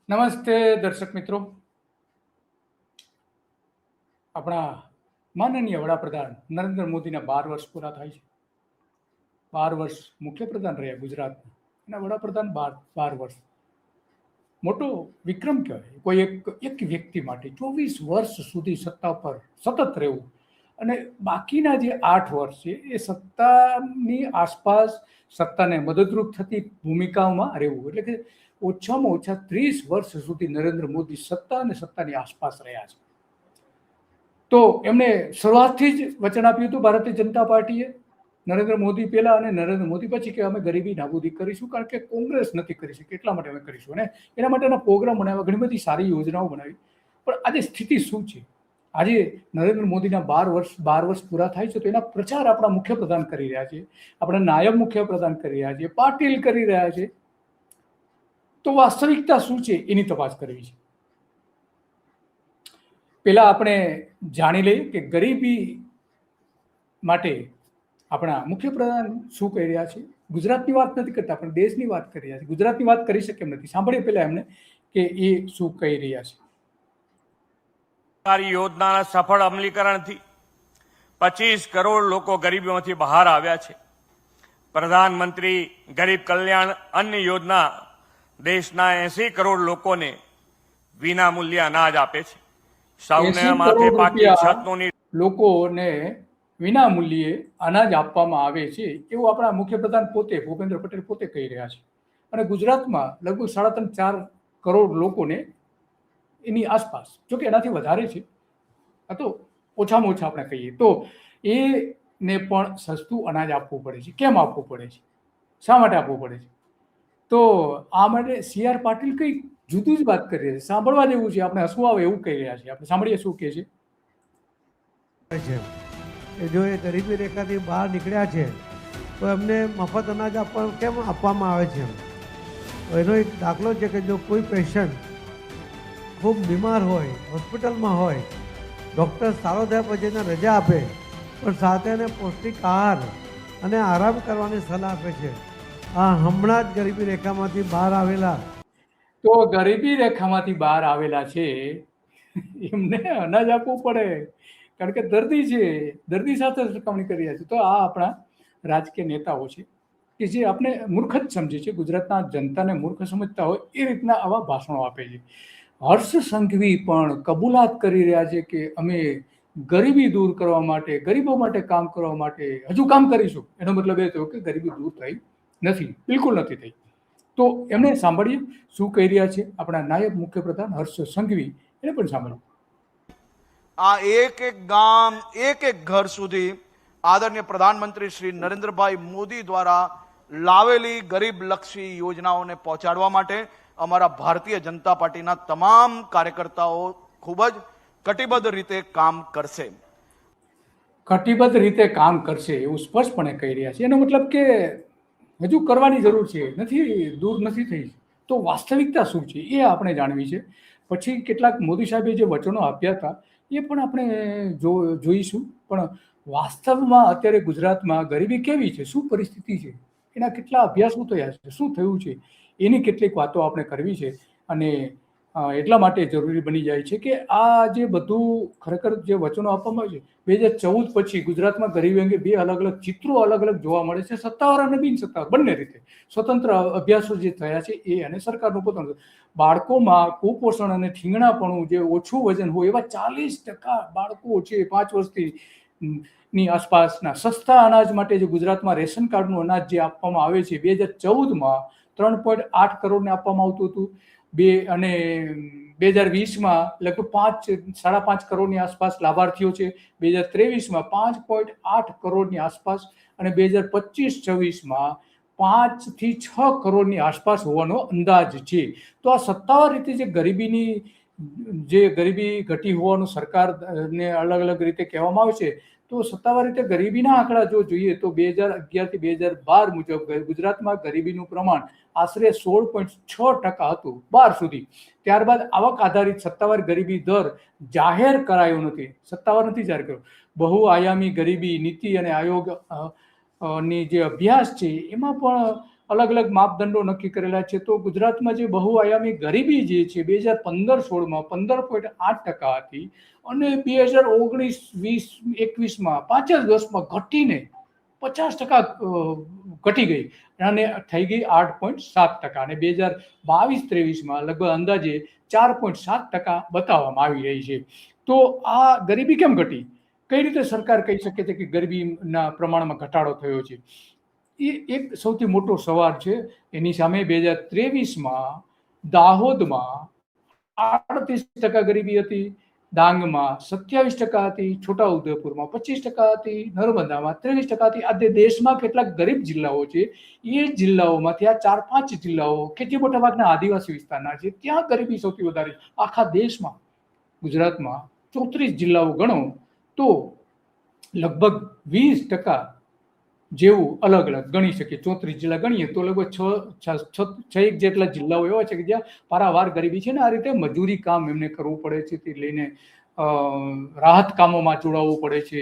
નમસ્તે દર્શક મિત્રો. આપણા માનનીય વડાપ્રધાન નરેન્દ્ર મોદીના 12 વર્ષ પૂરા થાય છે. 12 વર્ષ મુખ્યપ્રધાન રહ્યા ગુજરાતના અને વડાપ્રધાન 12 વર્ષ મોટો વિક્રમ કહેવાય. કોઈ એક વ્યક્તિ માટે 24 વર્ષ સુધી સત્તા પર સતત રહેવું અને બાકીના જે 8 વર્ષ છે એ સત્તાની આસપાસ સત્તાને મદદરૂપ થતી ભૂમિકાઓમાં રહેવું. એટલે કે ઓછામાં ઓછા 30 વર્ષ સુધી નરેન્દ્ર મોદી સત્તા અને સત્તાની આસપાસ રહ્યા છે. તો એમણે શરૂઆતથી જ વચન આપ્યું હતું ભારતીય જનતા પાર્ટીએ, નરેન્દ્ર મોદી પહેલા અને નરેન્દ્ર મોદી પછી, કે અમે ગરીબી નાબૂદી કરીશું, કારણ કે કોંગ્રેસ નથી કરી શકી એટલા માટે અમે કરીશું. અને એના માટેના પ્રોગ્રામ બનાવ્યા, ઘણી બધી સારી યોજનાઓ બનાવી. પણ આજે સ્થિતિ શું છે? આજે નરેન્દ્ર મોદીના 12 વર્ષ પૂરા થાય છે તો એના પ્રચાર આપણા મુખ્યપ્રધાન કરી રહ્યા છે, આપણા નાયબ મુખ્યપ્રધાન કરી રહ્યા છે, પાટીલ કરી રહ્યા છે. તો વાસ્તવિકતા શું છે એની તપાસ કરવી છે. પહેલા આપણે જાણી લઈએ કે ગરીબી માટે આપણા મુખ્યપ્રધાન શું કહી રહ્યા છે. ગુજરાતની વાત નથી કરતા, પણ દેશની વાત કરી રહ્યા છે. ગુજરાતની વાત કરી શકે એમ નથી. સાંભળીએ પહેલા એમને કે એ શું કહી રહ્યા છે. સરકારી યોજનાના સફળ અમલીકરણથી 25 કરોડ લોકો ગરીબીમાંથી બહાર આવ્યા છે. પ્રધાનમંત્રી ગરીબ કલ્યાણ અન્ન યોજના દેશના 80 કરોડ લોકોને વિના મૂલ્યે અનાજ આપે છે. સૌને માથે પાકી છતનું લોકોને વિના મૂલ્યે અનાજ આપવામાં આવે છે એવું આપણા મુખ્યપ્રધાન પોતે, ભૂપેન્દ્ર પટેલ પોતે કહી રહ્યા છે. અને ગુજરાતમાં લગભગ 3.5-4 કરોડ લોકોને એની આસપાસ, જોકે એનાથી વધારે છે, આ તો ઓછામાં ઓછા આપણે કહીએ તો, એને પણ સસ્તું અનાજ આપવું પડે છે. કેમ આપવું પડે છે? શા માટે આપવું પડે છે? તો આ માટે સી.આર. પાટીલ કંઈક જુદું જ વાત કરી રહ્યા છે. સાંભળવા જેવું છે. આપણે હસવું આવે એવું કહી રહ્યા છે. આપણે સાંભળીએ શું કહે છે. જો એ ગરીબી રેખાથી બહાર નીકળ્યા છે તો એમને મફત અનાજ કેમ આપવામાં આવે છે? એનો એક દાખલો છે કે જો કોઈ પેશન્ટ ખૂબ બીમાર હોય, હોસ્પિટલમાં હોય, ડૉક્ટર સારો થયા પછી એને રજા આપે, પણ સાથે એને પૌષ્ટિક આહાર અને આરામ કરવાની સલાહ આપે છે. આ હમણાં જ ગરીબી રેખામાંથી બહાર આવેલા, તો ગરીબી રેખામાંથી બહાર આવેલા છે એમને અનાજ આપવું પડે, કારણ કે દર્દી છે, દર્દી સાથે સરખામણી કરી રહ્યા છે. તો આ આપણા રાજકીય નેતાઓ છે કે જે આપણે મૂર્ખ જ સમજે છે, ગુજરાતના જનતાને મૂર્ખ સમજતા હોય એ રીતના આવા ભાષણો આપે છે. હર્ષ સંઘવી પણ કબૂલાત કરી રહ્યા છે કે અમે ગરીબી દૂર કરવા માટે, ગરીબો માટે કામ કરવા માટે હજુ કામ કરીશું. એનો મતલબ એ થયો કે ગરીબી દૂર થઈ નથી, બિલકુલ નથી થઈ. તો એમને સાંભળીએ શું કહી રહ્યા છે આપણા નાયબ મુખ્યપ્રધાન હર્ષ સંઘવી. એને પણ સાંભળો. આ એક એક ગામ, એક એક ઘર સુધી આદરણીય પ્રધાનમંત્રી શ્રી નરેન્દ્રભાઈ મોદી દ્વારા લાવેલી ગરીબલક્ષી યોજનાઓને પહોંચાડવા માટે અમારા ભારતીય જનતા પાર્ટીના તમામ કાર્યકર્તાઓ ખૂબ જ કટિબદ્ધ રીતે કામ કરશે. કટિબદ્ધ રીતે કામ કરશે એવું સ્પષ્ટપણે કહી રહ્યા છે. એનો મતલબ કે હજુ કરવાની જરૂર છે, નથી, દૂર નથી થઈ. તો વાસ્તવિકતા શું છે એ આપણે જાણવી છે. પછી કેટલાક મોદી સાહેબે જે વચનો આપ્યા હતા એ પણ આપણે જોઈશું. પણ વાસ્તવમાં અત્યારે ગુજરાતમાં ગરીબી કેવી છે, શું પરિસ્થિતિ છે, એના કેટલા અભ્યાસો થયા છે, શું થયું છે, એની કેટલીક વાતો આપણે કરવી છે. અને એટલા માટે જરૂરી બની જાય છે કે આ જે બધું ખરેખર જે વચનો આપવામાં આવે છે, 2014 પછી ગુજરાતમાં ગરીબી અંગે 2 અલગ અલગ ચિત્રો અલગ અલગ જોવા મળે છે, સત્તાવાર અને બિન સત્તાવાર બંને રીતે. સ્વતંત્ર અભ્યાસો જે થયા છે એ અને સરકારનું પોતાનું. બાળકોમાં કુપોષણ અને ઠીંગણાપણું, જે ઓછું વજન હોય એવા 40% બાળકો છે 5 વર્ષથી ની આસપાસના. સસ્તા અનાજ માટે જે ગુજરાતમાં રેશન કાર્ડનું અનાજ જે આપવામાં આવે છે, 2014માં 3.8 કરોડને આપવામાં આવતું હતું, અને 2020માં લગભગ 5.5 કરોડની આસપાસ લાભાર્થીઓ છે, 2023માં 5.8 કરોડની આસપાસ, અને 2025-26માં 5 થી 6 કરોડની આસપાસ હોવાનો અંદાજ છે. તો આ સત્તાવાર રીતે જે ગરીબી ઘટી હોવાનું સરકારને અલગ અલગ રીતે કહેવામાં આવે છે, તો સત્તાવાર રીતે ગરીબીના આંકડા જો જોઈએ તો 2011 થી 2012 મુજબ ગુજરાતમાં ગરીબીનું પ્રમાણ આશરે 16.6% હતું 12 સુધી. ત્યારબાદ આવક આધારિત સત્તાવાર ગરીબી દર જાહેર કરાયો નથી, સત્તાવાર નથી જાહેર કર્યો. બહુઆયામી ગરીબી નીતિ અને આયોગ ની જે અભ્યાસ છે એમાં પણ અલગ અલગ માપદંડો નક્કી કરેલા છે. તો ગુજરાતમાં જે બહુઆયામી ગરીબી જે છે 2015-16માં 15.8% હતી અને 2019-20-21માં 5 જ વર્ષમાં ઘટીને 50% ઘટી ગઈ અને થઈ ગઈ 8.7%, અને 2022-23માં લગભગ અંદાજે 4.7% બતાવવામાં આવી રહી છે. તો આ ગરીબી કેમ ઘટી? કઈ રીતે સરકાર કહી શકે છે કે ગરીબીના પ્રમાણમાં ઘટાડો થયો છે? એ એક સૌથી મોટો સવાલ છે. એની સામે 2023માં દાહોદમાં 38% ગરીબી હતી, ડાંગમાં 27% હતી, છોટાઉદેપુરમાં 25% હતી, નર્મદામાં 23% હતી. આજે દેશમાં કેટલાક ગરીબ જિલ્લાઓ છે, એ જિલ્લાઓમાંથી આ 4-5 જિલ્લાઓ કે જે મોટાભાગના આદિવાસી વિસ્તારના છે, ત્યાં ગરીબી સૌથી વધારે. આખા દેશમાં ગુજરાતમાં 34 જિલ્લાઓ ગણો તો લગભગ 20% જેવું અલગ અલગ ગણી શકીએ. 34 જિલ્લા ગણીએ તો લગભગ 6 જેટલા જિલ્લાઓ એવા છે કે જ્યાં પારાવાર ગરીબી છે ને આ રીતે મજૂરી કામ એમને કરવું પડે છે, તે લઈને રાહત કામોમાં જોડાવવું પડે છે.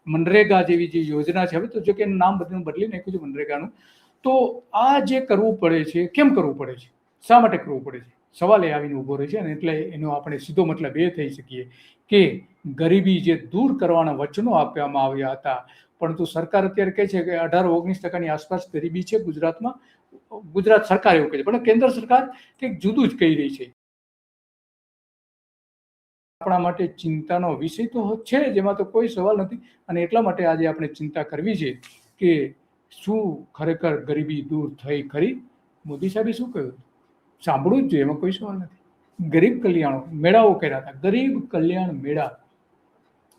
મનરેગા જેવી જે યોજના છે, હવે તો જો કે નામ બદલી નાખ્યું છે મનરેગાનું. તો આ જે કરવું પડે છે, કેમ કરવું પડે છે, શા માટે કરવું પડે છે, સવાલ એ આવીને ઊભો રહે છે. અને એટલે એનો આપણે સીધો મતલબ એ થઈ શકીએ કે ગરીબી જે દૂર કરવાના વચનો આપવામાં આવ્યા હતા, પરંતુ સરકાર અત્યારે કહે છે કે 18-19% આસપાસ ગરીબી છે ગુજરાતમાં. ગુજરાત સરકાર એવું કહે છે, પણ કેન્દ્ર સરકાર કંઈક જુદું જ કહી રહી છે. આપણા માટે ચિંતાનો વિષય તો છે, જેમાં તો કોઈ સવાલ નથી. અને એટલા માટે આજે આપણે ચિંતા કરવી છે કે શું ખરેખર ગરીબી દૂર થઈ ખરી? મોદી સાહેબે શું કહ્યું સાંભળવું જ જોઈએ, એમાં કોઈ સવાલ નથી. ગરીબ કલ્યાણ મેળાઓ કર્યા હતા, ગરીબ કલ્યાણ મેળા,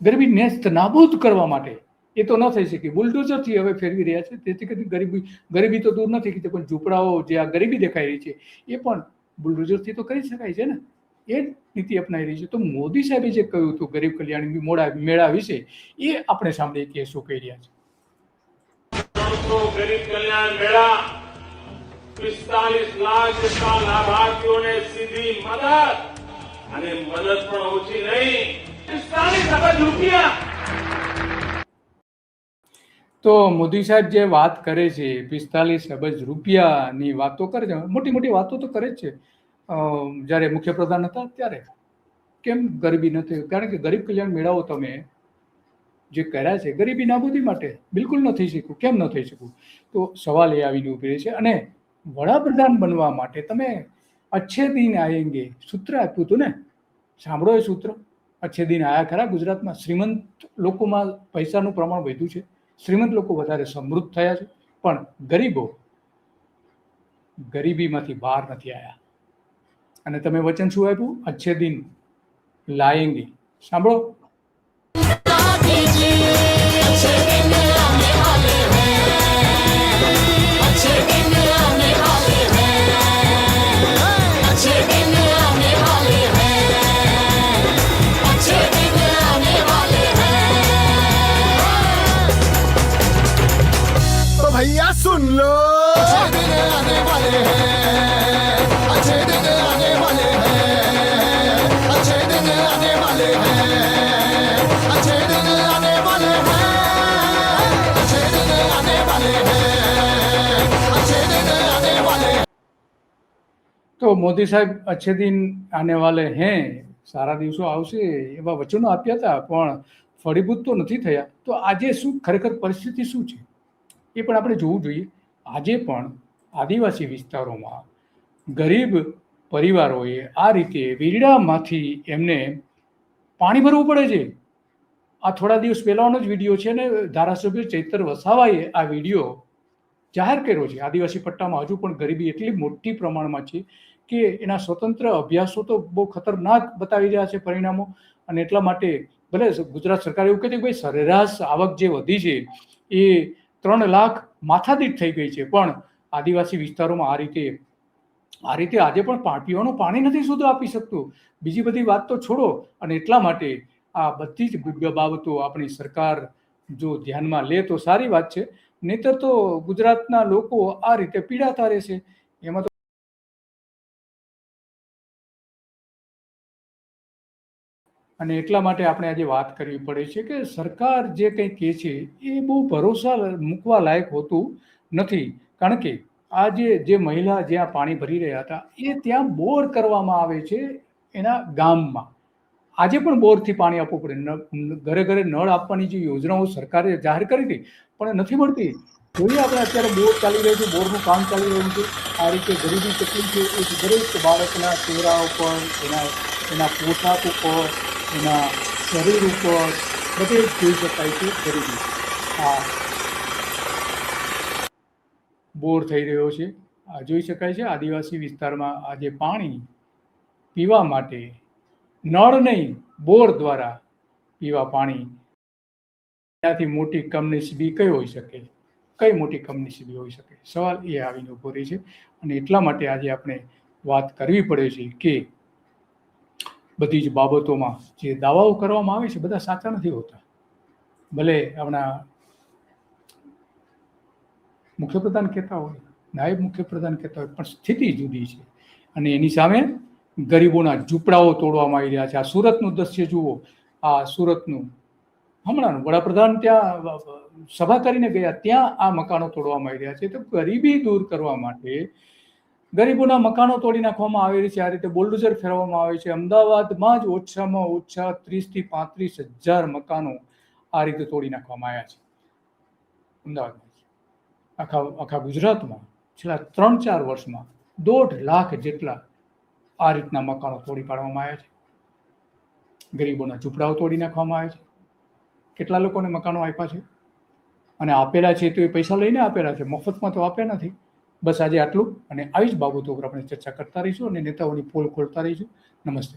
ગરીબી નેસ્ત નાબૂદ કરવા માટે. એ તો ન થઈ શકે. બુલડોઝરથી હવે ફેરવી રહ્યા છે, તેથી કરી ગરીબી તો દૂર નથી થઈ, પણ ઝૂંપડાઓ જે આ ગરીબી દેખાઈ રહી છે એ પણ બુલડોઝરથી તો કરી શકાય છે ને. એ જ નીતિ અપનાવી રહી છે. તો મોદી સાહેબે જે કહ્યું હતું ગરીબ કલ્યાણ મેળા વિશે, એ આપણે સાંભળીએ કે શું કહી રહ્યા છે. ગરીબ કલ્યાણ મેળા 45 લાખ જેટલા લાભાર્થીઓને સીધી મદદ, અને મદદ પણ ઓછી નહીં, 45 અબજ રૂપિયા. તો મોદી સાહેબ જે વાત કરે છે 45 અબજ રૂપિયાની વાતો કરે છે, મોટી મોટી વાતો તો કરે જ છે. જ્યારે મુખ્યપ્રધાન હતા ત્યારે કેમ ગરીબી નથી? કારણ કે ગરીબ કલ્યાણ મેળાઓ તમે જે કર્યા છે ગરીબી નાબૂદી માટે, બિલકુલ ન થઈ શક્યું. કેમ ન થઈ શકું? તો સવાલ એ આવીને ઉભી છે. અને વડાપ્રધાન બનવા માટે તમે અચ્છે દિન આયેંગે સૂત્ર આપ્યું હતું ને, સાંભળો એ સૂત્ર. અચ્છે દિન આયા ખરા ગુજરાતમાં? શ્રીમંત લોકોમાં પૈસાનું પ્રમાણ વધ્યું છે, શ્રીમંત લોકો વધારે સમૃદ્ધ થયા છે, પણ ગરીબો ગરીબીમાંથી બહાર નથી આવ્યા. અને તમે વચન શું આપ્યું? અચ્છે દિન લાયેંગે. સાંભળો. तो भैया सुन लो, अच्छे दिन आने वाले हैं, अच्छे दिन आने वाले हैं, अच्छे दिन आने वाले हैं, अच्छे दिन आने वाले हैं, अच्छे दिन आने वाले हैं, अच्छे दिन आने वाले. તો મોદી સાહેબ અચ્છે દિન આને વાલે હે, સારા દિવસો આવશે એવા વચનો આપ્યા હતા, પણ ફળીભૂત તો નથી થયા. તો આજે શું ખરેખર પરિસ્થિતિ શું છે એ પણ આપણે જોવું જોઈએ. આજે પણ આદિવાસી વિસ્તારોમાં ગરીબ પરિવારોએ આ રીતે વીરડામાંથી એમને પાણી ભરવું પડે છે. આ થોડા દિવસ પહેલાનો જ વિડીયો છે ને, ધારાસભ્ય ચૈતર વસાવાએ આ વિડીયો જાહેર કર્યો છે. આદિવાસી પટ્ટામાં હજુ પણ ગરીબી એટલી મોટી પ્રમાણમાં છે કે એના સ્વતંત્ર અભ્યાસો તો બહુ ખતરનાક બતાવી રહ્યા છે પરિણામો. અને એટલા માટે ભલે ગુજરાત સરકાર એવું કહે છે કે ભાઈ સરેરાશ આવક જે વધી છે એ 3 લાખ માથાદીઠ થઈ ગઈ છે, પણ આદિવાસી વિસ્તારોમાં આ રીતે આજે પણ પીવાનું પાણી નથી શુદ્ધ આપી શકતું. બીજી બધી વાત તો છોડો. અને એટલા માટે આ બધી જ બાબતો આપણી સરકાર જો ધ્યાનમાં લે તો સારી વાત છે, નહીતર તો ગુજરાતના લોકો આ રીતે પીડાતા રહેશે. એમાં તો અને એટલા માટે આપણે આજે વાત કરવી પડે છે કે સરકાર જે કંઈ કહે છે એ બહુ ભરોસા મૂકવા લાયક હોતું નથી. કારણ કે આ જે મહિલા જ્યાં પાણી ભરી રહ્યા હતા એ ત્યાં બોર કરવામાં આવે છે એના ગામમાં. આજે પણ બોરથી પાણી આપવું પડે. ઘરે ઘરે નળ આપવાની જે યોજનાઓ સરકારે જાહેર કરી હતી પણ નથી મળતી. જોઈએ આપણે અત્યારે બોર ચાલી રહ્યું છે, બોરનું કામ ચાલી રહ્યું છે. આ રીતે ગરીબી કેટલી છે એ દરેક બાળકના ચહેરા ઉપર, એના પોશાક ઉપર, એના શરીર ઉપર બધે જ જોઈ શકાય છે ગરીબી. આ બોર થઈ રહ્યો છે, આ જોઈ શકાય છે. આદિવાસી વિસ્તારમાં આજે પાણી પીવા માટે નળ નહીં, બોર દ્વારા પીવા પાણી, ત્યાંથી મોટી કમનસીબી કઈ હોઈ શકે? કઈ મોટી કમનસીબી હોઈ શકે? સવાલ એ આવીને ઉભો રહે છે. અને એટલા માટે આજે આપણે વાત કરવી પડે છે કે બધી જ બાબતોમાં જે દાવાઓ કરવામાં આવે છે બધા સાચા નથી હોતા. ભલે આપણા મુખ્યપ્રધાન કહેતા હોય, નાયબ મુખ્યપ્રધાન કહેતા હોય, પણ સ્થિતિ જુદી છે. અને એની સામે ગરીબોના ઝૂંપડાઓ તોડવામાં આવી રહ્યા છે. આ સુરતનું દ્રશ્ય જુઓ. આ સુરતનું હમણાં વડાપ્રધાન ત્યાં સભા કરીને ગયા, ત્યાં આ મકાનો તોડવામાં આવી રહ્યા છે. તો ગરીબી દૂર કરવા માટે ગરીબોના મકાનો તોડી નાખવામાં આવે છે. આ રીતે બુલડોઝર ફેરવવામાં આવે છે. અમદાવાદમાં જ ઓછામાં ઓછા 30,000 થી 35,000 મકાનો આ રીતે તોડી નાખવામાં આવ્યા છે. અમદાવાદમાં આખા ગુજરાતમાં છેલ્લા 3-4 વર્ષમાં 1.5 લાખ જેટલા આ રીતના મકાનો તોડી પાડવામાં આવ્યા છે. ગરીબોના ઝૂંપડાઓ તોડી નાખવામાં આવે છે. કેટલા લોકોને મકાનો આપ્યા છે અને આપેલા છે તો એ પૈસા લઈને આપેલા છે, મફતમાં તો આપ્યા નથી. બસ આજે આટલું. અને આવી જ બાબતો પર આપણે ચર્ચા કરતા રહીશું અને નેતાઓની પોલ ખોલતા રહીશું. નમસ્તે.